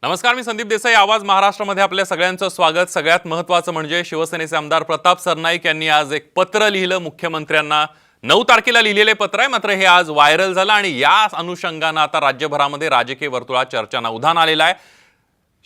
नमस्कार, मी संदीप देसाई. आवाज महाराष्ट्रामध्ये आपल्या सगळ्यांचं स्वागत. सगळ्यात महत्त्वाचं म्हणजे शिवसेनेचे आमदार प्रताप सरनाईक यांनी आज एक पत्र लिहिलं मुख्यमंत्र्यांना. 9 तारखेला लिहिलेले पत्र आहे, मात्र हे आज व्हायरल झालं आणि या अनुषंगानं आता राज्यभरामध्ये राजकीय वर्तुळात चर्चांना उधाण आलेलं आहे.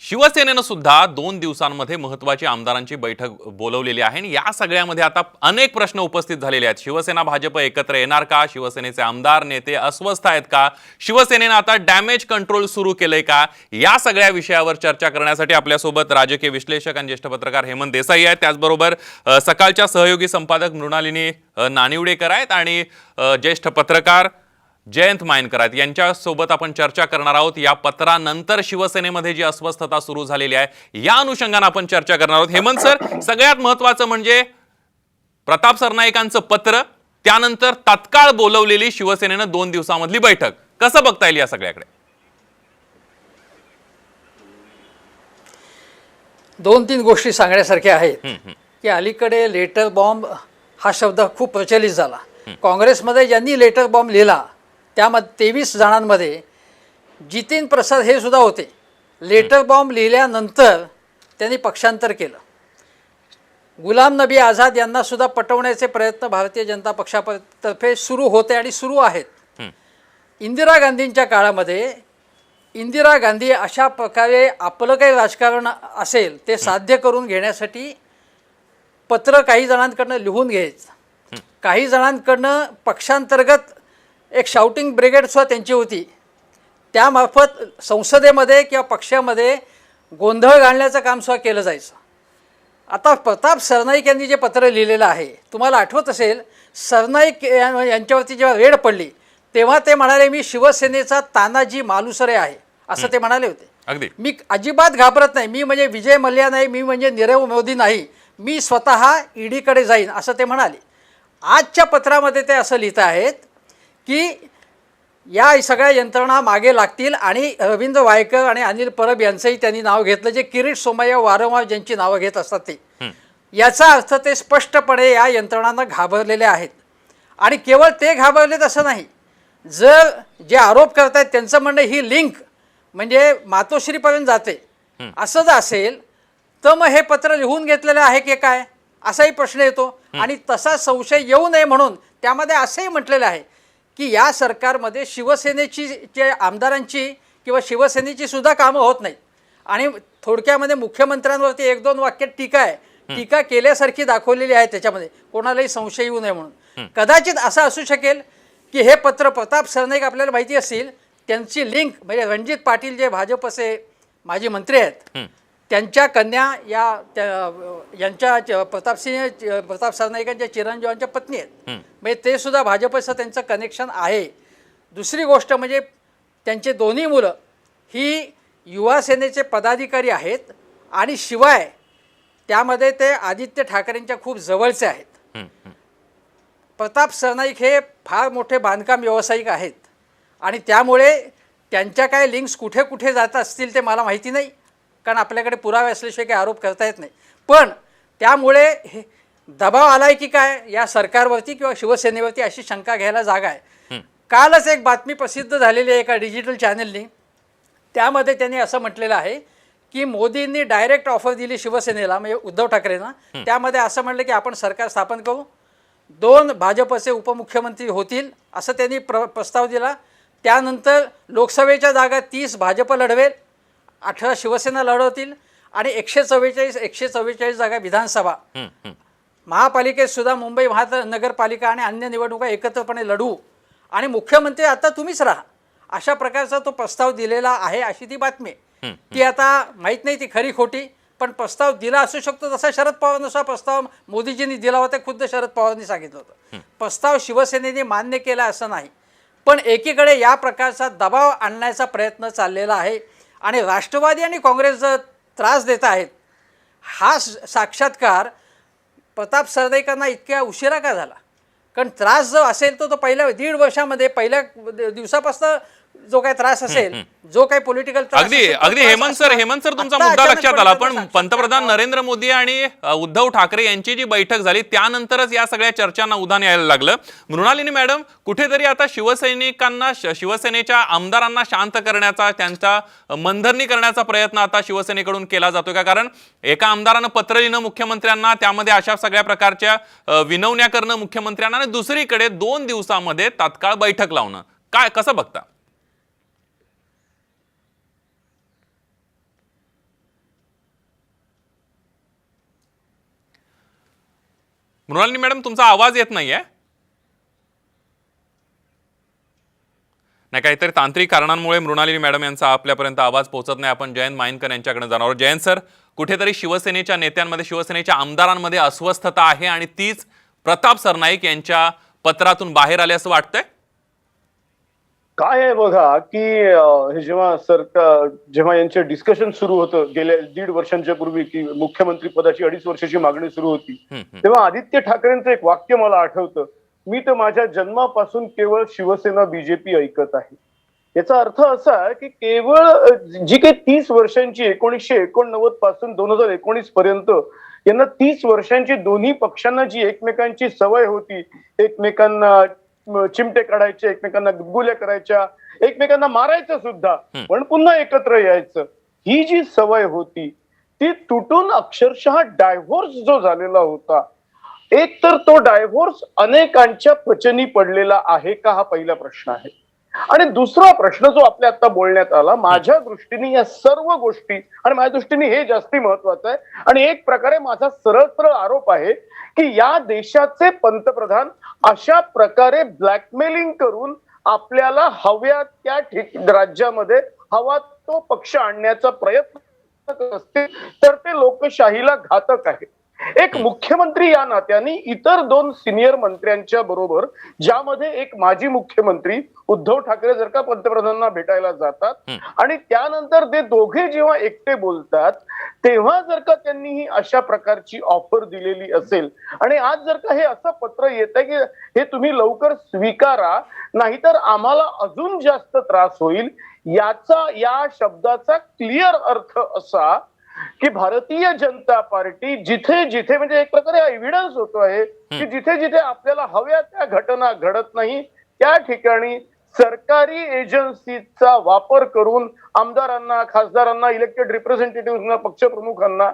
शिवसेनेनं सुद्धा 2 दिवसांमध्ये महत्त्वाची आमदारांची बैठक बोलवलेली आहे आणि या सगळ्यामध्ये आता अनेक प्रश्न उपस्थित झालेले आहेत. शिवसेना भाजप एकत्र येणार का? शिवसेनेचे आमदार नेते अस्वस्थ आहेत का? शिवसेनेनं आता डॅमेज कंट्रोल सुरू केलंय का? या सगळ्या विषयावर चर्चा करण्यासाठी आपल्यासोबत राजकीय विश्लेषक आणि ज्येष्ठ पत्रकार हेमंत देसाई आहेत. त्याचबरोबर सकाळच्या सहयोगी संपादक मृणालिनी नानिवडेकर आहेत आणि ज्येष्ठ पत्रकार जयंत मायनकर आहेत. यांच्यासोबत आपण चर्चा करणार आहोत. या पत्रानंतर शिवसेनेमध्ये जी अस्वस्थता सुरू झालेली आहे या अनुषंगाने आपण चर्चा करणार आहोत. हेमंत सर, सगळ्यात महत्त्वाचं म्हणजे प्रताप सरनाईकांचं पत्र, त्यानंतर तात्काळ बोलवलेली शिवसेनेनं 2 दिवसांमधली बैठक, कसं बघता येईल या सगळ्याकडे? 2-3 गोष्टी सांगण्यासारख्या आहेत की अलीकडे लेटर बॉम्ब हा शब्द खूप प्रचलित झाला. काँग्रेसमध्ये ज्यांनी लेटर बॉम्ब लिहिला त्यामध्ये 23 जणांमध्ये जितीन प्रसाद हे सुद्धा होते. लेटर बॉम्ब लिहिल्यानंतर त्यांनी पक्षांतर केलं. गुलाम नबी आझाद यांना सुद्धा पटवण्याचे प्रयत्न भारतीय जनता पक्षातर्फे सुरू होते आणि सुरू आहेत. इंदिरा गांधींच्या काळामध्ये इंदिरा गांधी अशा प्रकारे आपलं काही राजकारण असेल ते साध्य करून घेण्यासाठी पत्र काही जणांकडनं लिहून घ्यायचं. काही जणांकडनं पक्षांतर्गत एक शाउटिंग ब्रिगेडसुद्धा त्यांची होती. त्यामार्फत संसदेमध्ये किंवा पक्षामध्ये गोंधळ घालण्याचं कामसुद्धा केलं जायचं. आता प्रताप सरनाईक यांनी जे पत्र लिहिलेलं आहे, तुम्हाला आठवत असेल सरनाईक यांच्यावरती जेव्हा रेड पडली तेव्हा ते म्हणाले मी शिवसेनेचा तानाजी मालुसरे आहे असं ते म्हणाले होते. अगदी मी अजिबात घाबरत नाही, मी म्हणजे विजय मल्ल्या नाही, मी म्हणजे नीरव मोदी नाही, मी स्वतः ईडीकडे जाईन असं ते म्हणाले. आजच्या पत्रामध्ये ते असं लिहित आहेत की या सगळ्या यंत्रणा मागे लागतील आणि रवींद्र वायकर आणि अनिल परब यांचंही त्यांनी नाव घेतलं, जे किरीट सोमय्या वारंवार ज्यांची नावं घेत असतात ते. याचा अर्थ ते स्पष्टपणे या यंत्रणांना घाबरलेले आहेत. आणि केवळ ते घाबरलेत असं नाही, जर जे आरोप करत आहेत त्यांचं म्हणणं ही लिंक म्हणजे मातोश्रीपर्यंत जाते असं जर असेल तर मग हे पत्र लिहून घेतलेलं आहे की काय असाही प्रश्न येतो. आणि तसा संशय येऊ नये म्हणून त्यामध्ये असंही म्हटलेलं आहे की या सरकारमध्ये शिवसेनेची जे आमदारांची किंवा शिवसेनेची सुद्धा कामं होत नाहीत. आणि थोडक्यामध्ये मुख्यमंत्र्यांवरती 1-2 वाक्यात टीका आहे, टीका केल्यासारखी दाखवलेली आहे त्याच्यामध्ये, कोणालाही संशय येऊ नये म्हणून. कदाचित असं असू शकेल की हे पत्र प्रताप सरनाईक आपल्याला माहिती असेल त्यांची लिंक म्हणजे रणजित पाटील जे भाजपचे माजी मंत्री आहेत त्यांच्या कन्या यांच्या प्रताप सरनाईकांच्या चिरंजीवांच्या पत्नी आहेत. म्हणजे ते सुद्धा भाजपचं त्यांचं कनेक्शन आहे. दुसरी गोष्ट म्हणजे त्यांचे दोन्ही मुलं ही युवा सेनेचे पदाधिकारी आहेत आणि शिवाय त्यामध्ये ते आदित्य ठाकरेंच्या खूप जवळचे आहेत. प्रताप सरनाईक हे फार मोठे बांधकाम व्यावसायिक आहेत आणि त्यामुळे त्यांच्या काय लिंक्स कुठे कुठे जात असतील ते मला माहिती नाही, कारण आपल्याकडे पुरावे असल्याशिवाय काही आरोप करता येत नाही. पण त्यामुळे हे दबाव आलाय की काय या सरकारवरती किंवा शिवसेनेवरती अशी शंका घ्यायला जागा आहे. कालच एक बातमी प्रसिद्ध झालेली आहे एका डिजिटल चॅनलनी, त्यामध्ये त्यांनी असं म्हटलेलं आहे की मोदींनी डायरेक्ट ऑफर दिली शिवसेनेला म्हणजे उद्धव ठाकरेंना. त्यामध्ये असं म्हटलं की आपण सरकार स्थापन करू, 2 भाजपचे उपमुख्यमंत्री होतील असं त्यांनी प्रस्ताव दिला. त्यानंतर लोकसभेच्या जागा 30 भाजप लढवेल, 18 शिवसेना लढवतील आणि 144 जागा विधानसभा. महापालिकेत सुद्धा मुंबई महानगरपालिका आणि अन्य निवडणुका एकत्रपणे लढवू आणि मुख्यमंत्री आता तुम्हीच राहा अशा प्रकारचा तो प्रस्ताव दिलेला आहे अशी ती बातमी. ती आता माहीत नाही ती खरी खोटी, पण प्रस्ताव दिला असू शकतो. तसा शरद पवारांनुसार प्रस्ताव मोदीजींनी दिला होता, खुद्द शरद पवारांनी सांगितलं होतं. प्रस्ताव शिवसेनेने मान्य केला असं नाही, पण एकीकडे या प्रकारचा दबाव आणण्याचा प्रयत्न चाललेला आहे आणि राष्ट्रवादी आणि काँग्रेस जर त्रास देत आहेत हा साक्षात्कार प्रताप सरनाईकांना इतक्या उशिरा का झाला? कारण त्रास जो असेल तो पहिल्या 1.5 वर्षामध्ये पहिल्या दिवसापासून जो काही त्रास असेल, जो काही पॉलिटिकल त्रास अगदी असेल, तो अगदी त्रास हेमंत सर असणार. तुमचा आता मुद्दा अचानक लक्षात आला. political पण पंतप्रधान नरेंद्र मोदी आणि उद्धव ठाकरे यांची जी बैठक झाली त्यानंतरच या सगळ्या चर्चांना उधाण यायला लागलं. मृणालिनी मॅडम, कुठेतरी आता शिवसैनिकांना शिवसेनेच्या आमदारांना शांत करण्याचा, त्यांचा मनधरणी करण्याचा प्रयत्न आता शिवसेनेकडून केला जातोय का? कारण एका आमदारानं पत्र लिहिणं मुख्यमंत्र्यांना, त्यामध्ये अशा सगळ्या प्रकारच्या विनवण्या करणं मुख्यमंत्र्यांना, आणि दुसरीकडे 2 दिवसामध्ये तात्काळ बैठक लावणं, काय कसं बघता? मृणालिनी मॅडम, तुमचा आवाज येत नाहीये. नाही, काहीतरी तांत्रिक कारणांमुळे मृणालिनी मॅडम यांचा आपल्यापर्यंत आवाज पोहोचत नाही. आपण जयंत माइनकर यांच्याकडे जाणार आहोत. जयंत सर, कुठेतरी शिवसेनेच्या नेत्यांमध्ये, शिवसेनेच्या आमदारांमध्ये अस्वस्थता आहे आणि तीच प्रताप सरनाईक यांच्या पत्रातून बाहेर आले असं वाटतंय? काय आहे बघा की हे जेव्हा यांचे डिस्कशन सुरू होतं गेल्या 1.5 वर्षांच्या पूर्वी, की मुख्यमंत्री पदाची 2.5 वर्षाची मागणी सुरू होती, तेव्हा आदित्य ठाकरेंचं एक वाक्य मला आठवतं, मी तर माझ्या जन्मापासून केवळ शिवसेना बीजेपी ऐकत आहे. याचा अर्थ असा आहे की केवळ जी काही 30 वर्षांची 1989 पासून 2019 पर्यंत यांना 30 वर्षांची दोन्ही पक्षांना जी एकमेकांची सवय होती, एकमेकांना चिमटे काढायचे, एकमेकांना गुदगुल्या करायच्या, एकमेकांना मारायचं सुद्धा, पण पुन्हा एकत्र यायचं, ही जी सवय होती ती तुटून अक्षरशः डायव्होर्स जो झालेला होता, एक तर तो डायव्होर्स अनेकांच्या पचनी पडलेला आहे का, हा पहिला प्रश्न आहे. आणि दुसरा प्रश्न जो आपल्या आता बोलण्यात आला, माझ्या दृष्टीने या सर्व गोष्टी, आणि माझ्या दृष्टीने हे जास्ती महत्वाचं आहे, आणि एक प्रकारे माझा सरळ सरळ आरोप आहे की या देशाचे पंतप्रधान अशा प्रकारे ब्लॅकमेलिंग करून आपल्याला हव्या त्या राज्यामध्ये हवा तो पक्ष आणण्याचा प्रयत्न करत असतील तर ते लोकशाहीला घातक आहे. एक मुख्यमंत्री या नात्याने इतर 2 सिनियर मंत्र्यांच्या बरोबर, ज्यामध्ये एक माजी मुख्यमंत्री उद्धव ठाकरे जर का पंतप्रधानांना भेटायला जातात आणि त्यानंतर ते दोघे जेव्हा एकटे बोलतात, तेव्हा जर का त्यांनी ही अशा प्रकारची ऑफर दिलेली असेल, आणि आज जर का हे असं पत्र येत आहे की हे तुम्ही लवकर स्वीकारा, नाहीतर आम्हाला अजून जास्त त्रास होईल, या शब्दाचा क्लिअर अर्थ असा की भारतीय जनता पार्टी जिथे जिथे, म्हणजे एक प्रकारे एव्हिडन्स होतो आहे की जिथे जिथे आपल्याला हव्या त्या घटना घडत नाही, त्या ठिकाणी सरकारी एजन्सीचा वापर करून आमदारांना, खासदारांना, इलेक्टेड रिप्रेझेंटेटिव्हना, पक्षप्रमुखांना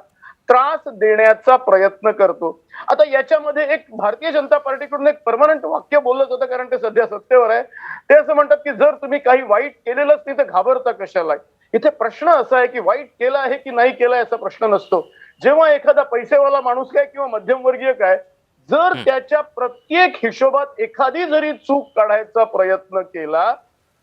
त्रास देण्याचा प्रयत्न करतो. आता याच्यामध्ये एक भारतीय जनता पार्टीकडून एक परमनंट वाक्य बोललं होतं, कारण ते सध्या सत्तेवर आहे. ते असं म्हणतात की जर तुम्ही काही वाईट केलेलंच नाही तर घाबरता कशाला. इथे प्रश्न असा आहे की वाईट केलं आहे की नाही केलं याचा प्रश्न नसतो. जेव्हा एखादा पैसेवाला माणूस काय किंवा मध्यमवर्गीय काय, जर त्याच्या प्रत्येक हिशोबात एखादी जरी चूक काढायचा प्रयत्न केला,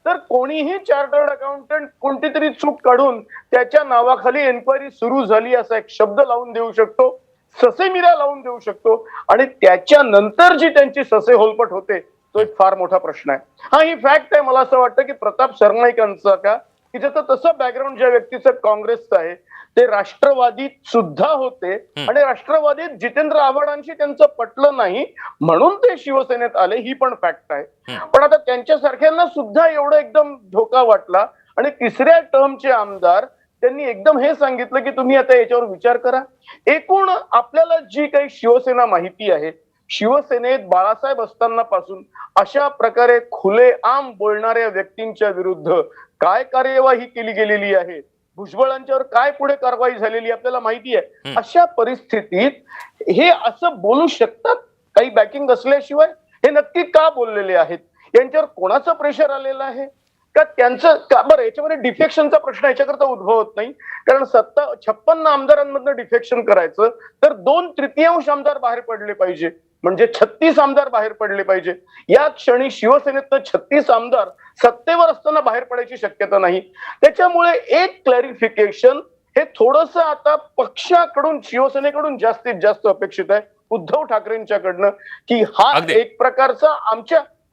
तर कोणीही चार्टर्ड अकाउंटंट कोणती तरी चूक काढून त्याच्या नावाखाली एन्क्वायरी सुरू झाली असा एक शब्द लावून देऊ शकतो, ससेमिरा लावून देऊ शकतो, आणि त्याच्यानंतर जी त्यांची ससे होलपट होते तो एक फार मोठा प्रश्न आहे. हा, ही फॅक्ट आहे. मला असं वाटतं की प्रताप सरनाईकांचा का की ज्याचं तसं बॅकग्राऊंड ज्या व्यक्तीचं काँग्रेसचं आहे, ते राष्ट्रवादीत सुद्धा होते, आणि राष्ट्रवादीत जितेंद्र आव्हाडांशी त्यांचं पटलं नाही म्हणून ते शिवसेनेत आले, ही पण फॅक्ट आहे. पण आता त्यांच्या सारख्यांना सुद्धा एवढं एकदम धोका वाटला, आणि 3ऱ्या टर्मचे आमदार त्यांनी एकदम हे सांगितलं की तुम्ही आता याच्यावर विचार करा. एकूण आपल्याला जी काही शिवसेना माहिती आहे, शिवसेनेत बाळासाहेब असतानापासून अशा प्रकारे खुलेआम बोलणाऱ्या व्यक्तींच्या विरुद्ध काय कार्यवाही केली गेलेली आहे, भुजबळांच्यावर काय पुढे कारवाई झालेली आपल्याला माहिती आहे. अशा परिस्थितीत हे असं बोलू शकतात काही बॅकिंग असल्याशिवाय? हे नक्की का बोललेले आहेत? यांच्यावर कोणाचं प्रेशर आलेलं आहे का? त्यांचं बरं, याच्यामध्ये डिफेक्शनचा प्रश्न याच्याकरता उद्भवत नाही, कारण 56 आमदारांमधनं डिफेक्शन करायचं तर 2/3 आमदार बाहेर पडले पाहिजे, म्हणजे 36 आमदार बाहेर पडले पाहिजे. या क्षणी शिवसेनेतनं 36 आमदार सत्तेवर असताना बाहेर पडायची शक्यता नाही. त्याच्यामुळे एक क्लॅरिफिकेशन हे थोडंसं आता पक्षाकडून, शिवसेनेकडून जास्तीत जास्त अपेक्षित आहे, उद्धव ठाकरेंच्याकडनं, की हा एक प्रकारचा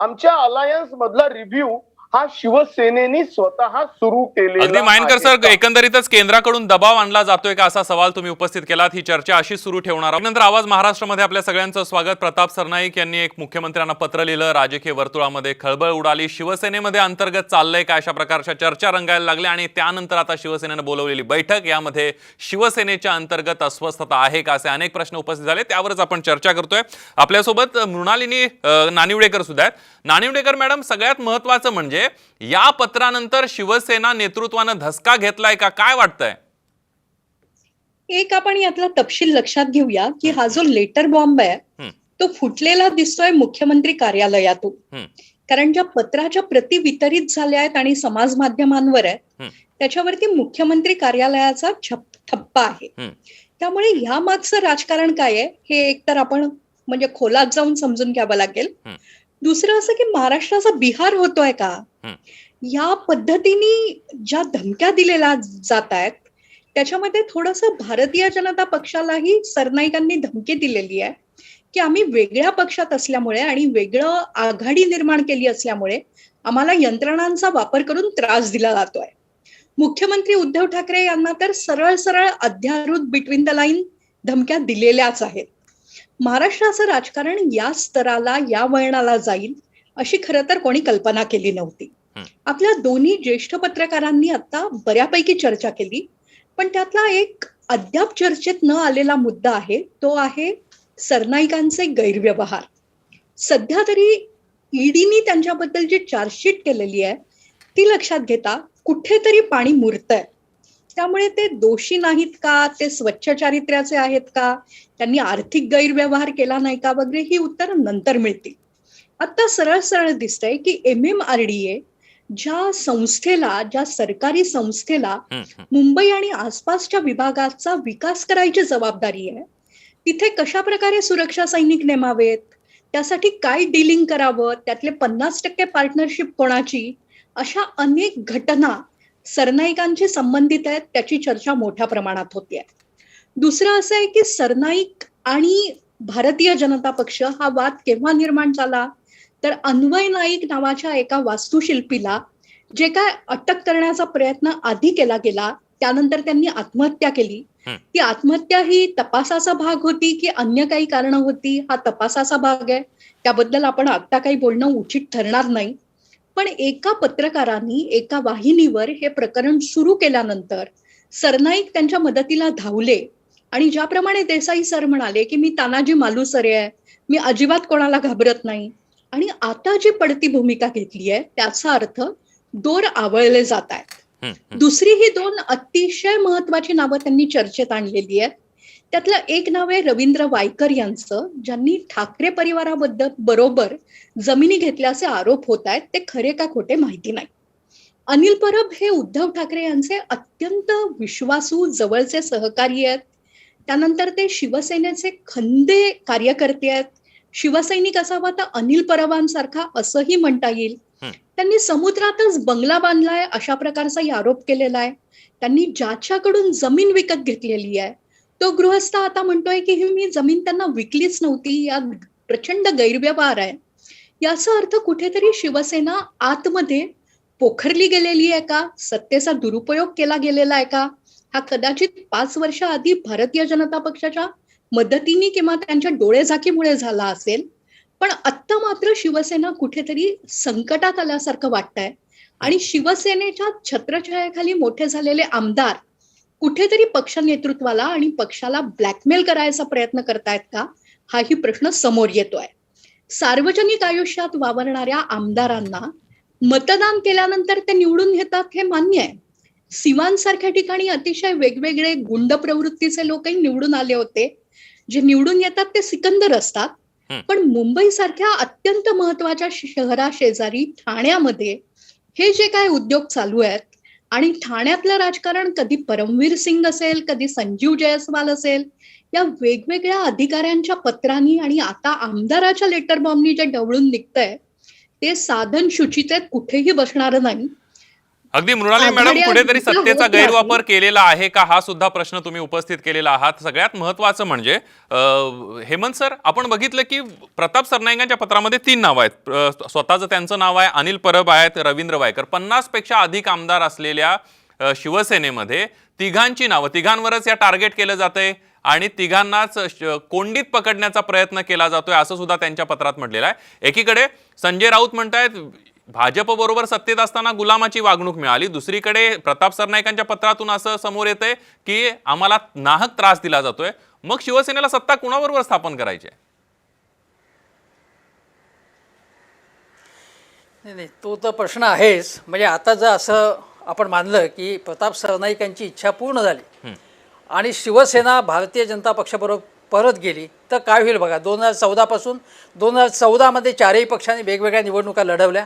आमच्या अलायन्स मधला रिव्ह्यू हा शिवसेनेने स्वतः सुरू केलेला अगदी मायनकर आहे सर, का? एकंदरीतच केंद्राकडून दबाव आणला जातोय का असा सवाल तुम्ही उपस्थित केलात. ही चर्चा अशी सुरू ठेवणार आहोत. नंतर आवाज महाराष्ट्रामध्ये आपल्या सगळ्यांचं स्वागत. प्रताप सरनाईक यांनी एक मुख्यमंत्र्यांना पत्र लिहिलं. राजकीय वर्तुळामध्ये खळबळ उडाली. शिवसेनेमध्ये अंतर्गत चाललंय का अशा प्रकारच्या चर्चा रंगायला लागल्या आणि त्यानंतर आता शिवसेनेनं बोलवलेली बैठक, यामध्ये शिवसेनेच्या अंतर्गत अस्वस्थता आहे का असे अनेक प्रश्न उपस्थित झाले. त्यावरच आपण चर्चा करतोय. आपल्यासोबत मृणालिनी नानिवडेकर सुद्धा आहेत. नानिवडेकर मॅडम, सगळ्यात महत्वाचं म्हणजे या पत्रानंतर शिवसेना नेतृत्वानं धसका घेतलाय का, काय वाटतंय? एक आपण यातला तपशील लक्षात घेऊया की हा जो लेटर बॉम्ब आहे तो फुटलेला दिसतोय मुख्यमंत्री कार्यालयातून. कारण ज्या पत्राच्या प्रती वितरित झाल्या आहेत आणि समाज माध्यमांवर आहेत त्याच्यावरती मुख्यमंत्री कार्यालयाचा ठप्पा आहे. त्यामुळे ह्या मागचं राजकारण काय आहे हे एकतर आपण म्हणजे खोलात जाऊन समजून घ्यावं लागेल. दुसरं असं की महाराष्ट्राचा बिहार होतोय का, या पद्धतीने ज्या धमक्या दिलेल्या जात आहेत त्याच्यामध्ये थोडंसं भारतीय जनता पक्षालाही सरनाईकांनी धमकी दिलेली आहे की आम्ही वेगळ्या पक्षात असल्यामुळे आणि वेगळं आघाडी निर्माण केली असल्यामुळे आम्हाला यंत्रणांचा वापर करून त्रास दिला जातोय. मुख्यमंत्री उद्धव ठाकरे यांना तर सरळ सरळ अध्यारूत बिटवीन द लाईन धमक्या दिलेल्याच आहेत. महाराष्ट्राचं राजकारण या स्तराला, या वळणाला जाईल अशी खरं तर कोणी कल्पना केली नव्हती. आपल्या दोन्ही ज्येष्ठ पत्रकारांनी आता बऱ्यापैकी चर्चा केली, पण त्यातला एक अद्याप चर्चेत न आलेला मुद्दा आहे तो आहे सरनाईकांचे गैरव्यवहार. सध्या तरी ईडीनी त्यांच्याबद्दल जी चार्जशीट केलेली आहे ती लक्षात घेता कुठेतरी पाणी मुरतंय. त्यामुळे ते दोषी नाहीत का, ते स्वच्छ चारित्र्याचे आहेत का, त्यांनी आर्थिक गैरव्यवहार केला नाही का वगैरे ही उत्तरं नंतर मिळतील. आता सरळ सरळ दिसतंय की MMRDA ज्या संस्थेला, ज्या सरकारी संस्थेला मुंबई आणि आसपासच्या विभागाचा विकास करायची जबाबदारी आहे, तिथे कशा प्रकारे सुरक्षा सैनिक नेमावेत, त्यासाठी काय डीलिंग करावं, त्यातले 50% पार्टनरशिप कोणाची, अशा अनेक घटना सरनाईकांशी संबंधित आहेत. त्याची चर्चा मोठ्या प्रमाणात होते. दुसरं असं आहे की सरनाईक आणि भारतीय जनता पक्ष हा वाद केव्हा निर्माण झाला, तर अन्वय नाईक नावाच्या एका वास्तुशिल्पीला जे काय अटक करण्याचा प्रयत्न आधी केला गेला त्यानंतर त्यांनी आत्महत्या केली. ती आत्महत्या ही तपासाचा भाग होती की अन्य काही कारण होती, हा तपासाचा भाग आहे. त्याबद्दल आपण आता काही बोलणं उचित ठरणार नाही. पण एका पत्रकारांनी एका वाहिनीवर हे प्रकरण सुरू केल्यानंतर सरनाईक त्यांच्या मदतीला धावले आणि ज्याप्रमाणे देसाई सर म्हणाले की मी तानाजी मालुसरे आहे, मी अजिबात कोणाला घाबरत नाही, आणि आता जी पडती भूमिका घेतली आहे त्याचा अर्थ दोर आवळले जात आहेत. दुसरी ही दोन अतिशय महत्वाची नावं त्यांनी चर्चेत आणलेली आहेत. त्यातलं एक नाव आहे रवींद्र वायकर यांचं, ज्यांनी ठाकरे परिवाराबद्दल बरोबर जमिनी घेतल्याचे आरोप होत आहेत. ते खरे का खोटे माहिती नाही. अनिल परब हे उद्धव ठाकरे यांचे अत्यंत विश्वासू जवळचे सहकारी आहेत. त्यानंतर ते शिवसेनेचे खंदे कार्यकर्ते आहेत. शिवसैनिक असावा तर अनिल परबांसारखा असंही म्हणता येईल. त्यांनी समुद्रातच बंगला बांधलाय अशा प्रकारचाही आरोप केलेला आहे. त्यांनी ज्याच्याकडून जमीन विकत घेतलेली आहे तो गृहस्थ आता म्हणतोय की ही मी जमीन त्यांना विकलीच नव्हती, या प्रचंड गैरव्यवहार आहे. याचा अर्थ कुठेतरी शिवसेना आतमध्ये पोखरली गेलेली आहे का, सत्तेचा दुरुपयोग केला गेलेला आहे का, हा कदाचित 5 वर्ष आधी भारतीय जनता पक्षाच्या मदतीने किंवा त्यांच्या डोळेझाकीमुळे झाला असेल. पण आत्ता मात्र शिवसेना कुठेतरी संकटात आल्यासारखं वाटतंय आणि शिवसेनेच्या छत्रछायाखाली मोठे झालेले आमदार कुठेतरी पक्ष नेतृत्वाला आणि पक्षाला ब्लॅकमेल करायचा प्रयत्न करतायत का, हाही प्रश्न समोर येतोय. सार्वजनिक आयुष्यात वावरणाऱ्या आमदारांना मतदान केल्यानंतर ते निवडून येतात हे मान्य आहे. सिवानसारख्या ठिकाणी अतिशय वेगवेगळे गुंड प्रवृत्तीचे लोकही निवडून आले होते. जे निवडून येतात ते सिकंदर असतात. पण मुंबई सारख्या अत्यंत महत्वाच्या शहराशेजारी ठाण्यामध्ये हे जे काय उद्योग चालू आहेत आणि ठाण्यातलं राजकारण कधी परमवीर सिंग असेल, कधी संजीव जयस्वाल असेल, या वेगवेगळ्या अधिकाऱ्यांच्या पत्रांनी आणि आता आमदाराच्या लेटर बॉम्बनी जे ढवळून निघतंय ते साधन शुचितेत कुठेही बसणार नाही. अगदी मृणाली मॅडम, आघाड्या कुठेतरी जिंकल्या सत्तेचा होत गैरवापर नाही. केलेला आहे का, हा सुद्धा प्रश्न तुम्ही उपस्थित केलेला आहात. सगळ्यात महत्वाचं म्हणजे हेमंत सर, आपण बघितलं की प्रताप सरनाईकांच्या पत्रामध्ये 3 नावं आहेत. स्वतःचं त्यांचं नाव आहे, अनिल परब आहेत, रवींद्र वायकर. 50 पेक्षा अधिक आमदार असलेल्या शिवसेनेमध्ये तिघांची नावं, तिघांवरच या टार्गेट केलं जातंय आणि तिघांनाच कोंडीत पकडण्याचा प्रयत्न केला जातोय, असं सुद्धा त्यांच्या पत्रात म्हटलेलं आहे. एकीकडे संजय राऊत म्हणतायत भाजप बरोबर सत्तेत असताना गुलामाची वागणूक मिळाली, दुसरीकडे प्रताप सरनाईकांच्या पत्रातून असं समोर येतंय की आम्हाला नाहक त्रास दिला जातोय. मग शिवसेनेला सत्ता कुणाबरोबर स्थापन करायची आहे? नाही, तो तर प्रश्न आहेच. म्हणजे आता जर असं आपण मानलं की प्रताप सरनाईकांची इच्छा पूर्ण झाली आणि शिवसेना भारतीय जनता पक्षाबरोबर परत गेली तर काय होईल बघा. 2014 पासून 2014 चारही पक्षांनी वेगवेगळ्या निवडणुका लढवल्या.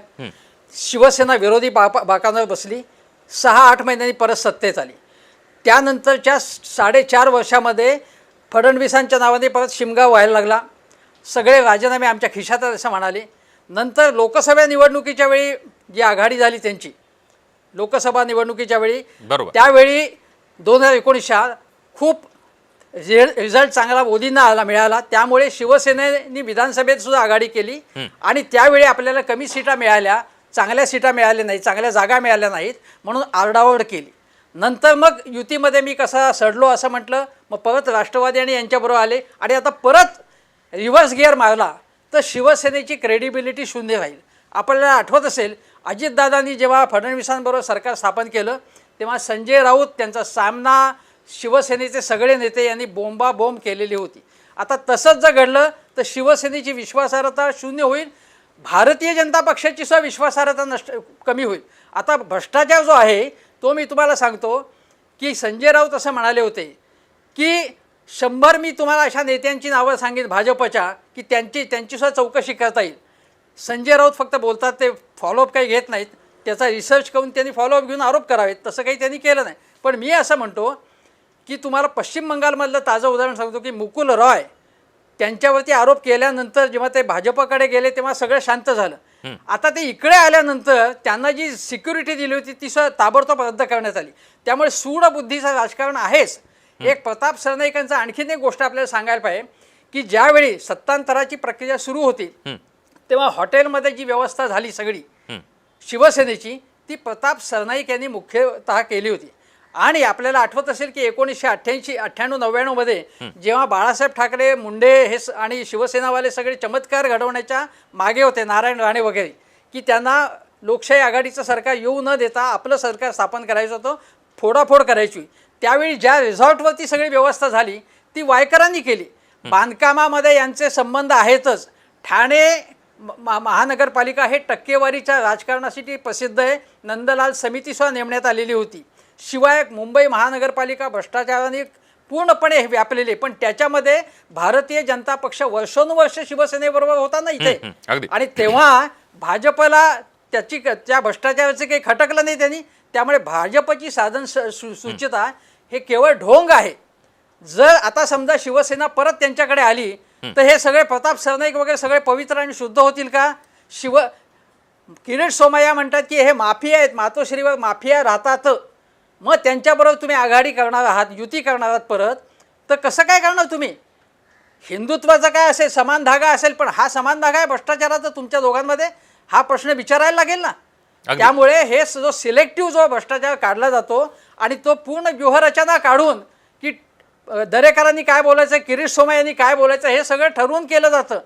शिवसेना विरोधी बाकांवर बसली, 6-8 महिन्यांनी परत सत्तेत आली. त्यानंतरच्या 4.5 वर्षामध्ये फडणवीसांच्या नावाने परत शिमगा व्हायला लागला. सगळे राजीनामे आमच्या खिशात असं म्हणाले. नंतर लोकसभा निवडणुकीच्या वेळी जी आघाडी झाली त्यांची, लोकसभा निवडणुकीच्या वेळी, बरोबर, त्यावेळी 2019 खूप रिझल्ट चांगला मोदींना मिळाला. त्यामुळे शिवसेनेने विधानसभेत सुद्धा आघाडी केली आणि त्यावेळी आपल्याला कमी सीटा मिळाल्या, चांगल्या सीटा मिळाल्या नाही, चांगल्या जागा मिळाल्या नाहीत, म्हणून आरडाओरड केली. नंतर मग युतीमध्ये मी कसा सडलो असं म्हटलं, मग परत राष्ट्रवादी आणि यांच्याबरोबर आले आणि आता परत रिव्हर्स गिअर मारला तर शिवसेनेची क्रेडिबिलिटी शून्य राहील. आपल्याला आठवत असेल अजितदादांनी जेव्हा फडणवीसांबरोबर सरकार स्थापन केलं तेव्हा संजय राऊत त्यांचा सामना शिवसेनेचे सगळे नेते यांनी बोंबाबोंब केलेली होती. आता तसंच जर घडलं तर शिवसेनेची विश्वासार्हता शून्य होईल, भारतीय जनता पक्षाची सुद्धा विश्वासार्हता कमी होईल. आता भ्रष्टाचार जो आहे तो मी तुम्हाला सांगतो की संजय राऊत असं म्हणाले होते की 100 मी तुम्हाला अशा नेत्यांची नावं सांगेन भाजपच्या की त्यांचीसुद्धा चौकशी करता येईल. संजय राऊत फक्त बोलतात, ते फॉलोअप काही घेत नाहीत. त्याचा रिसर्च करून त्यांनी फॉलोअप घेऊन आरोप करावेत, तसं काही त्यांनी केलं नाही. पण मी असं म्हणतो की तुम्हाला पश्चिम बंगालमधलं ताजं उदाहरण सांगतो की मुकुल रॉय त्यांच्यावरती आरोप केल्यानंतर जेव्हा ते भाजपकडे गेले तेव्हा सगळं शांत झालं. आता ते इकडे आल्यानंतर त्यांना जी सिक्युरिटी दिली होती ती ताबडतोब रद्द करण्यात आली. त्यामुळे सूडबुद्धीचं राजकारण आहेच. एक प्रताप सरनाईकांचं आणखीन एक गोष्ट आपल्याला सांगायला पाहिजे की ज्यावेळी सत्तांतराची प्रक्रिया सुरू होती तेव्हा हॉटेलमध्ये जी व्यवस्था झाली सगळी शिवसेनेची ती प्रताप सरनाईक यांनी मुख्यतः केली होती. आणि आपल्याला आठवत असेल की 1998-99 जेव्हा बाळासाहेब ठाकरे, मुंडे हे आणि शिवसेनावाले सगळे चमत्कार घडवण्याच्या मागे होते, नारायण राणे वगैरे, की त्यांना लोकशाही आघाडीचं सरकार येऊ न देता आपलं सरकार स्थापन करायचं होतं, फोडाफोड करायची. त्यावेळी ज्या रिसॉर्टवरती सगळी व्यवस्था झाली ती वायकरांनी केली. बांधकामामध्ये यांचे संबंध आहेतच. ठाणे महानगरपालिका हे टक्केवारीच्या राजकारणासाठी प्रसिद्ध आहे. नंदलाल समितीसुद्धा नेमण्यात आलेली होती. शिवाय मुंबई महानगरपालिका भ्रष्टाचाराने पूर्णपणे व्यापलेली, पण त्याच्यामध्ये भारतीय जनता पक्ष वर्षोनुवर्ष शिवसेनेबरोबर होता ना इथे. आणि तेव्हा भाजपला त्या भ्रष्टाचाराचं काही खटकलं नाही त्यांनी. त्यामुळे भाजपची साधन सूचिता हे केवळ ढोंग आहे. जर आता समजा शिवसेना परत त्यांच्याकडे आली तर हे सगळे प्रताप सरनाईक वगैरे सगळे पवित्र आणि शुद्ध होतील का? किरीट सोमय्या म्हणतात की हे माफिया आहेत, मातोश्रीवर माफिया राहतात, मग त्यांच्याबरोबर तुम्ही आघाडी करणार आहात, युती करणार आहात परत, तर कसं काय करणार तुम्ही? हिंदुत्वाचा काय असेल, समान धागा असेल, पण हा समान धागा आहे भ्रष्टाचाराचा तुमच्या दोघांमध्ये, हा प्रश्न विचारायला लागेल ना. त्यामुळे हे जो सिलेक्टिव्ह जो भ्रष्टाचार काढला जातो आणि तो पूर्ण व्यूहरचना काढून की दरेकरांनी काय बोलायचं, किरीट सोमय्यांनी काय बोलायचं, हे सगळं ठरवून केलं जातं.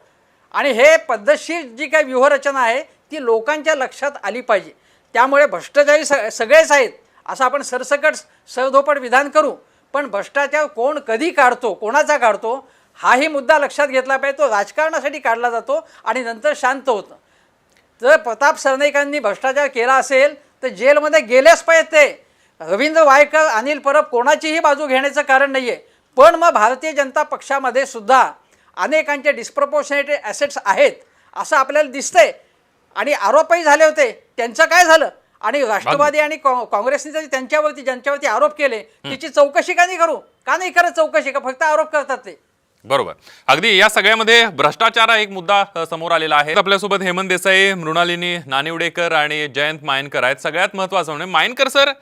आणि हे पद्धतशीर जी काही व्यूहरचना आहे ती लोकांच्या लक्षात आली पाहिजे. त्यामुळे भ्रष्टाचारी सगळेच आहेत असं आपण सरसकट सरधोपट विधान करू, पण भ्रष्टाचार कोण कधी काढतो, कोणाचा काढतो, हाही मुद्दा लक्षात घेतला पाहिजे. तो राजकारणासाठी काढला जातो आणि नंतर शांत होतं. जर प्रताप सरनाईकांनी भ्रष्टाचार केला असेल तर जेलमध्ये गेलेच पाहिजे ते. रवींद्र वायकर, अनिल परब कोणाचीही बाजू घेण्याचं कारण नाही आहे. पण मग भारतीय जनता पक्षामध्ये सुद्धा अनेकांचे डिस्प्रपोर्शनेट ॲसेट्स आहेत असं आपल्याला दिसतंय आणि आरोपही झाले होते. त्यांचं काय झालं? आणि राष्ट्रवादी आणि काँग्रेसने जरी ज्यांच्यावरती आरोप केले त्याची चौकशी का नाही करू? का नाही करत चौकशी? का फक्त आरोप करतात ते? बरोबर. अगदी या सगळ्यामध्ये भ्रष्टाचार हा एक मुद्दा समोर आलेला आहे. आपल्यासोबत हेमंत देसाई, मृणालिनी नानिवडेकर आणि जयंत मायनकर आहेत. सगळ्यात महत्वाचं म्हणजे मायनकर सर,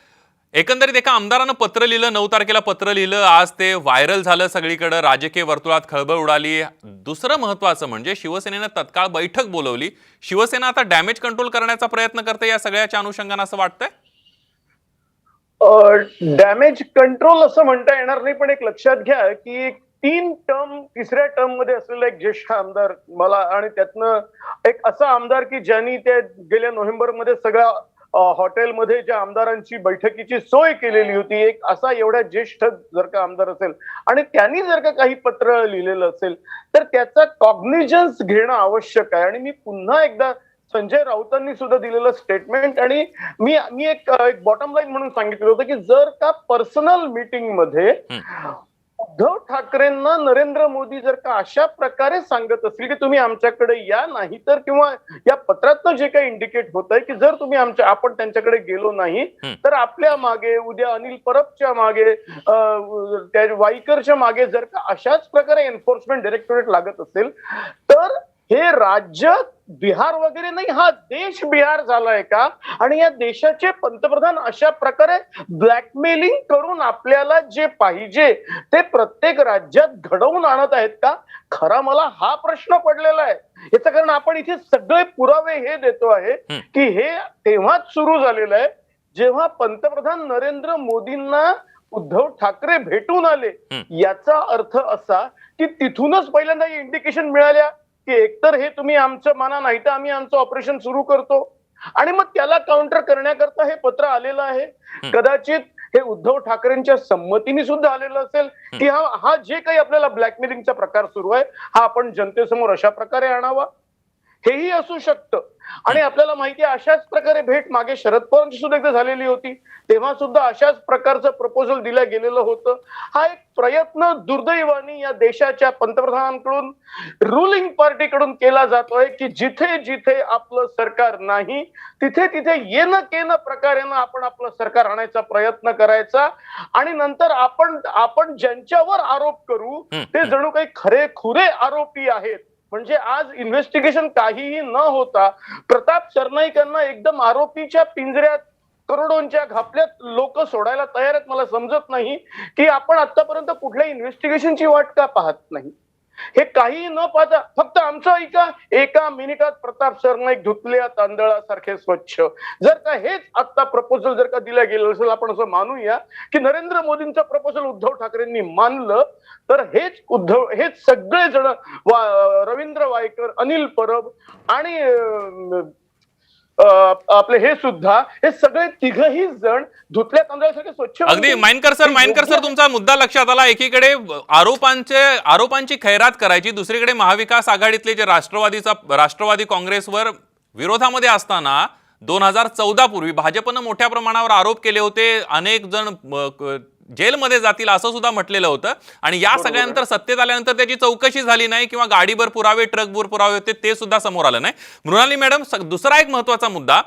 एकंदरीत एका आमदारानं पत्र लिहिलं, 9 तारखेला पत्र लिहिलं, आज ते व्हायरल झालं सगळीकडे, राजकीय वर्तुळात खळबळ उडाली. दुसरं महत्वाचं म्हणजे शिवसेनेनं तत्काळ बैठक बोलवली. शिवसेना आता डॅमेज कंट्रोल करण्याचा प्रयत्न करते या सगळ्याच्या अनुषंगानं असं वाटतंय? डॅमेज कंट्रोल असं म्हणता येणार नाही, पण एक लक्षात घ्या की 3 टर्म, तिसऱ्या टर्म मध्ये असलेला एक ज्येष्ठ आमदार मला, आणि त्यातनं एक असा आमदार की ज्यांनी त्या गेल्या नोव्हेंबरमध्ये सगळ्या हॉटेलमध्ये ज्या आमदारांची बैठकीची सोय केलेली होती, एक असा एवढ्या ज्येष्ठ जर का आमदार असेल आणि त्यांनी जर का काही पत्र लिहिलेलं असेल तर त्याचा कॉग्निजन्स घेणं आवश्यक आहे. आणि मी पुन्हा एकदा संजय राऊतांनी सुद्धा दिलेलं स्टेटमेंट, आणि मी एक बॉटम लाईन म्हणून सांगितलं होतं की जर का पर्सनल मीटिंग मध्ये उद्धव ठाकरेंना नरेंद्र मोदी जर का अशा प्रकारे सांगत असतील की तुम्ही आमच्याकडे या, नाही तर किंवा या पत्रातनं जे काही इंडिकेट होत आहे की जर तुम्ही आपण त्यांच्याकडे गेलो नाही तर आपल्या मागे उद्या अनिल परबच्या मागे, त्या वाईकरच्या मागे जर का अशाच प्रकारे एन्फोर्समेंट डायरेक्टोरेट लागत असेल तर हे राज्य बिहार वगैरे नाही, हा देश बिहार झालाय का? आणि या देशाचे पंतप्रधान अशा प्रकारे ब्लॅकमेलिंग करून आपल्याला जे पाहिजे ते प्रत्येक राज्यात घडवून आणत आहेत का? खरा मला हा प्रश्न पडलेला आहे. याचं कारण आपण इथे सगळे पुरावे हे देतो आहे की हे तेव्हाच सुरू झालेलं आहे जेव्हा पंतप्रधान नरेंद्र मोदींना उद्धव ठाकरे भेटून आले. याचा अर्थ असा की तिथूनच पहिल्यांदा इंडिकेशन मिळाल्या की एकतर हे तुम्ही आमचं माना, नाही तर आम्ही आमचं ऑपरेशन सुरू करतो. आणि मग त्याला काउंटर करण्याकरता हे पत्र आलेलं आहे. कदाचित हे उद्धव ठाकरेंच्या संमतीने सुद्धा आलेलं असेल की हा जे काही आपल्याला ब्लॅकमेलिंगचा प्रकार सुरू आहे हा आपण जनतेसमोर अशा प्रकारे आणावा, हेही असू शकतं. आणि आपल्याला माहिती आहे अशाच प्रकारे भेट मागे शरद पवारांची सुद्धा एकदा झालेली होती, तेव्हा सुद्धा अशाच प्रकारचं प्रपोजल दिलं गेलेलं होतं. हा एक प्रयत्न दुर्दैवाने या देशाच्या पंतप्रधानांकडून, रुलिंग पार्टीकडून केला जातोय की जिथे जिथे आपलं सरकार नाही तिथे तिथे येणं केनं प्रकारेनं आपण आपलं सरकार आणायचा प्रयत्न करायचा. आणि नंतर आपण ज्यांच्यावर आरोप करू ते जणू काही खरेखुरे आरोपी आहेत. म्हणजे आज इन्व्हेस्टिगेशन काहीही न होता प्रताप सरनाईकांना एकदम आरोपीच्या पिंजऱ्यात, करोडोंच्या घापल्यात लोक सोडायला तयार आहेत. मला समजत नाही की आपण आतापर्यंत कुठल्या इन्व्हेस्टिगेशनची वाट का पाहत नाही. हे काही न पाहता फक्त आमचं एका मिनिटात प्रताप सरनाईक धुतल्या तांदळासारखे स्वच्छ. जर का हेच आता प्रपोजल जर का दिलं गेलं असेल, आपण असं मानूया की नरेंद्र मोदींचं प्रपोजल उद्धव ठाकरेंनी मानलं तर हेच सगळे जण, रवींद्र वायकर, अनिल परब आणि आपले हे सुद्धा, हे सगळे तिघही जण धुतल्या तांदळासारखे स्वच्छ. अगदी मायनकर सर तुमचा मुद्दा लक्षात आला. एकीकडे आरोपांची खैरात करायची, दुसरीकडे महाविकास आघाडीतले जे राष्ट्रवादी काँग्रेसवर विरोधामध्ये असताना 2014 पूर्वी भाजपनं मोठ्या प्रमाणावर आरोप केले होते. अनेक जण जेलमध्ये जातील असं सुद्धा म्हटलेलं होतं. आणि या सगळ्यानंतर सत्तेत आल्यानंतर त्याची चौकशी झाली नाही किंवा गाडीभर पुरावे, ट्रकभर पुरावे होते, ते सुद्धा समोर आलं नाही. मृणाली मॅडम, दुसरा एक महत्वाचा मुद्दा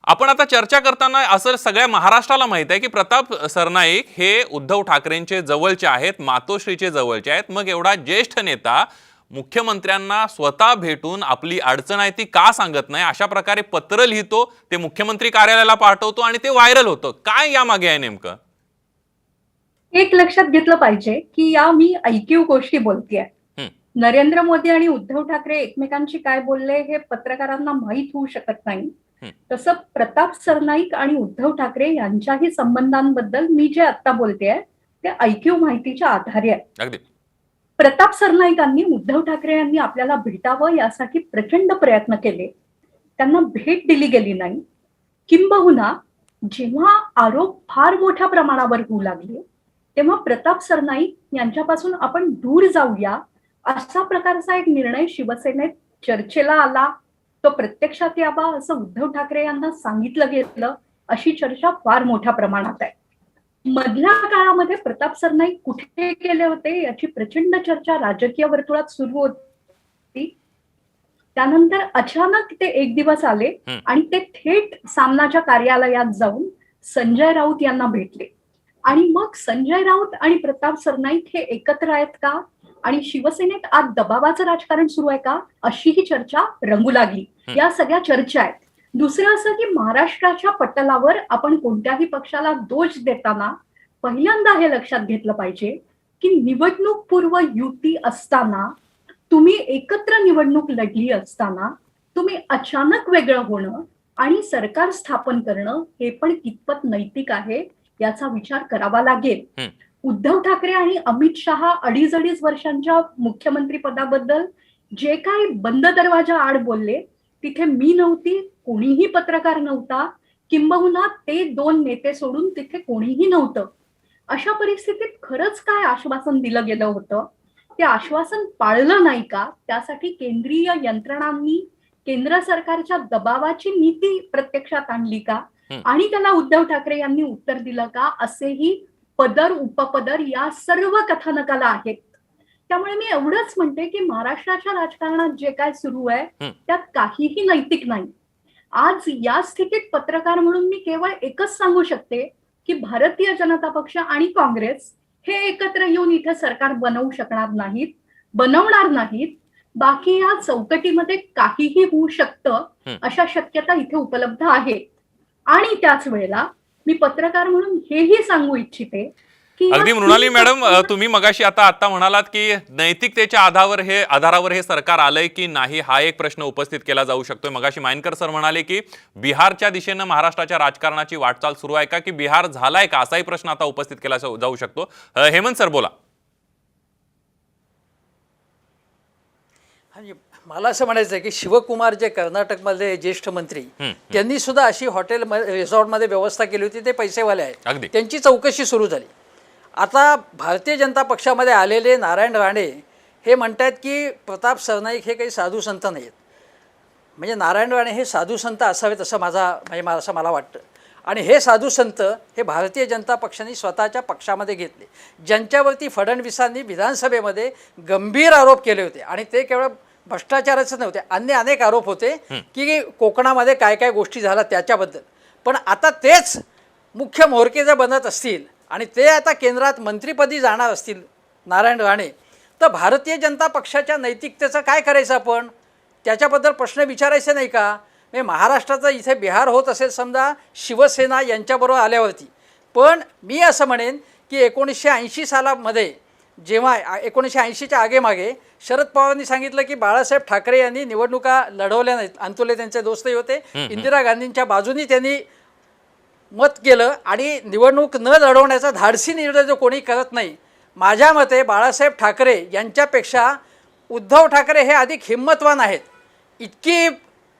आपण आता चर्चा करताना असं सगळ्या महाराष्ट्राला माहित आहे की प्रताप सरनाईक हे उद्धव ठाकरेंचे जवळचे आहेत, मातोश्रीचे जवळचे आहेत. मग एवढा ज्येष्ठ नेता मुख्यमंत्र्यांना स्वतः भेटून आपली अडचण आहे ती का सांगत नाही, अशा प्रकारे पत्र लिहितो, ते मुख्यमंत्री कार्यालयाला पाठवतो आणि ते व्हायरल होतं. काय यामागे आहे नेमकं? एक लक्षात घेतलं पाहिजे की या मी ऐकीव गोष्टी बोलतेय. नरेंद्र मोदी आणि उद्धव ठाकरे एकमेकांशी काय बोलले हे पत्रकारांना माहीत होऊ शकत नाही. तसं प्रताप सरनाईक आणि उद्धव ठाकरे यांच्याही संबंधांबद्दल मी जे आता बोलतेय ते ऐकीव माहितीच्या आधारे आहे. प्रताप सरनाईकांनी उद्धव ठाकरे यांनी आपल्याला भेटावं यासाठी प्रचंड प्रयत्न केले. त्यांना भेट दिली गेली नाही. किंबहुना जेव्हा आरोप फार मोठ्या प्रमाणावर होऊ लागले तेव्हा प्रताप सरनाईक यांच्यापासून आपण दूर जाऊया अशा प्रकारचा एक निर्णय शिवसेनेत चर्चेला आला. तो प्रत्यक्षात यावा असं उद्धव ठाकरे यांना सांगितलं गेलं, अशी चर्चा फार मोठ्या प्रमाणात आहे. मधल्या काळामध्ये प्रताप सरनाईक कुठे गेले होते याची प्रचंड चर्चा राजकीय वर्तुळात सुरू होती. त्यानंतर अचानक ते एक दिवस आले आणि ते थेट सामनाच्या कार्यालयात जाऊन संजय राऊत यांना भेटले. आणि मग संजय राऊत आणि प्रताप सरनाईक हे एकत्र आहेत का आणि शिवसेनेत आज दबावाचं राजकारण सुरू आहे का, अशी ही चर्चा रंगू लागली. या सगळ्या चर्चा आहेत. दुसरं असं की महाराष्ट्राच्या पटलावर आपण कोणत्याही पक्षाला दोष देताना पहिल्यांदा हे लक्षात घेतलं पाहिजे की निवडणूक पूर्व युती असताना, तुम्ही एकत्र निवडणूक लढली असताना तुम्ही अचानक वेगळं होणं आणि सरकार स्थापन करणं हे पण कितपत नैतिक आहे याचा विचार करावा लागेल. उद्धव ठाकरे आणि अमित शहा 2.5 वर्षांच्या मुख्यमंत्री पदाबद्दल जे काही बंद दरवाजा आड बोलले, तिथे मी नव्हती, कोणीही पत्रकार नव्हता, किंबहुना ते 2 नेते सोडून तिथे कोणीही नव्हतं. अशा परिस्थितीत खरंच काय आश्वासन दिलं गेलं होतं, ते आश्वासन पाळलं नाही का, त्यासाठी केंद्रीय यंत्रणांनी केंद्र सरकारच्या दबावाची नीती प्रत्यक्षात आणली का, आणि त्याला उद्धव ठाकरे यांनी उत्तर दिलं का, असेही पदर उपपदर या सर्व कथानकाला आहेत. त्यामुळे मी एवढंच म्हणते की महाराष्ट्राच्या राजकारणात जे काय सुरू आहे त्यात काहीही नैतिक नाही. आज या स्थितीत पत्रकार म्हणून मी केवळ एकच सांगू शकते की भारतीय जनता पक्ष आणि काँग्रेस हे एकत्र येऊन इथे सरकार बनवू शकणार नाहीत, बनवणार नाहीत. बाकी या चौकटीमध्ये काहीही होऊ शकतं अशा शक्यता इथे उपलब्ध आहेत. आणि त्याच वेळेला मी पत्रकार म्हणून हेही सांगू इच्छिते की अगदी मृणाली मॅडम, तुम्ही मगाशी आता म्हणालात की नैतिकतेच्या आधारावर हे सरकार आलंय की नाही, हा एक प्रश्न उपस्थित केला जाऊ शकतोय. मगाशी मायनकर सर म्हणाले की बिहारच्या दिशेनं महाराष्ट्राच्या राजकारणाची वाटचाल सुरू आहे का, की बिहार झालाय का, असाही प्रश्न आता उपस्थित केला जाऊ शकतो. हेमंत सर बोला. मला असं म्हणायचं आहे की शिवकुमार जे कर्नाटकमधले ज्येष्ठ मंत्री, त्यांनी सुद्धा अशी हॉटेल रिसॉर्टमध्ये व्यवस्था केली होती, ते पैसेवाले आहेत, त्यांची चौकशी सुरू झाली. आता भारतीय जनता पक्षामध्ये आलेले नारायण राणे हे म्हणतात की प्रताप सरनाईक हे काही साधू संत नाहीत. म्हणजे नारायण राणे हे साधू संत असावेत असं असं मला वाटतं. आणि हे साधू संत हे भारतीय जनता पक्षाने स्वतःच्या पक्षामध्ये घेतले, ज्यांच्यावरती फडणवीसांनी विधानसभेमध्ये गंभीर आरोप केले होते. आणि ते केवळ भ्रष्टाचाराचे नव्हते, अन्य अनेक आरोप होते की कोकणामध्ये काय काय गोष्टी झाल्या त्याच्याबद्दल. पण आता तेच मुख्य म्होरके जर बनत असतील आणि ते आता केंद्रात मंत्रिपदी जाणार असतील नारायण राणे, तर भारतीय जनता पक्षाच्या नैतिकतेचं काय करायचं आपण, त्याच्याबद्दल प्रश्न विचारायचे नाही का. म्हणजे महाराष्ट्राचं इथे बिहार होत असेल समजा शिवसेना यांच्याबरोबर आल्यावरती. पण मी असं म्हणेन की 1980 सालामध्ये जेव्हा 1980च्या आगेमागे शरद पवारांनी सांगितलं की बाळासाहेब ठाकरे यांनी निवडणुका लढवल्या नाहीत, अंतुले त्यांचे दोस्तही होते, इंदिरा गांधींच्या बाजूनी त्यांनी मत केलं आणि निवडणूक न लढवण्याचा धाडसी निर्णय जो कोणी करत नाही, माझ्या मते बाळासाहेब ठाकरे यांच्यापेक्षा उद्धव ठाकरे हे अधिक हिंमतवान आहेत. इतकी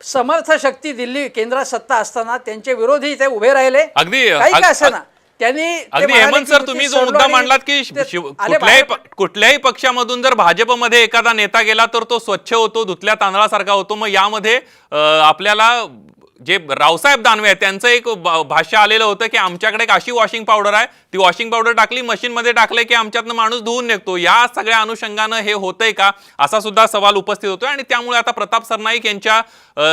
समर्थ शक्ती दिल्ली केंद्रात सत्ता असताना त्यांचे विरोधी ते उभे राहिले, अगदी काही काय असं ना. त्यांनी अगदी हेमंत सर, तुम्ही जो मुद्दा मांडलात की कुठल्याही पक्षामधून जर भाजपमध्ये एखादा नेता गेला तर तो स्वच्छ होतो, धुतल्या तांदळासारखा होतो. मग यामध्ये आपल्याला जे रावसाहेब दानवे आहेत त्यांचं एक भाष्य आलेलं होतं की आमच्याकडे एक अशी वॉशिंग पावडर आहे, ती वॉशिंग पावडर टाकली मशीनमध्ये टाकले की आमच्यातनं माणूस धुवून निघतो. या सगळ्या अनुषंगानं हे होतंय का, असा सुद्धा सवाल उपस्थित होतोय. आणि त्यामुळे आता प्रताप सरनाईक यांच्या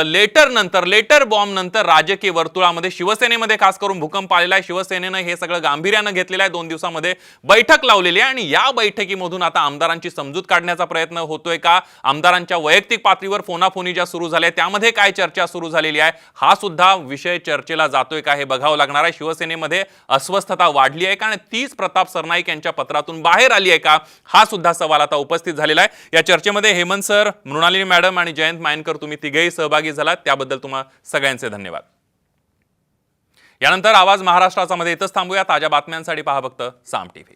लेटर बॉम्ब नंतर राजकीय वर्तुळामध्ये शिवसेनेमध्ये खास करून भूकंप आलेला आहे. शिवसेनेनं हे सगळं गांभीर्यानं घेतलेलं आहे, 2 दिवसामध्ये बैठक लावलेली आहे. आणि या बैठकीमधून आता आमदारांची समजूत काढण्याचा प्रयत्न होतोय का, आमदारांच्या वैयक्तिक पातळीवर फोनाफोनी ज्या सुरू झाल्या त्यामध्ये काय चर्चा सुरू झालेली आहे, हा सुद्धा विषय चर्चेला जातोय का हे बघावं लागणार आहे. शिवसेनेमध्ये अस्वस्थता वाढली आहे कारण तीच प्रताप सरनाईक यांच्या पत्रातून बाहेर आली आहे का, हा सुद्धा सवाल आता उपस्थित झालेला आहे. या चर्चेमध्ये हेमंत सर, मृणालिनी मॅडम आणि जयंत मायनकर तुम्ही तिघेही सहभागी झालात, त्याबद्दल तुम्हा सगळ्यांचे धन्यवाद. यानंतर आवाज महाराष्ट्राचा मध्ये इथंच थांबूया. ताज्या बातम्यांसाठी पहा फक्त साम टीव्ही.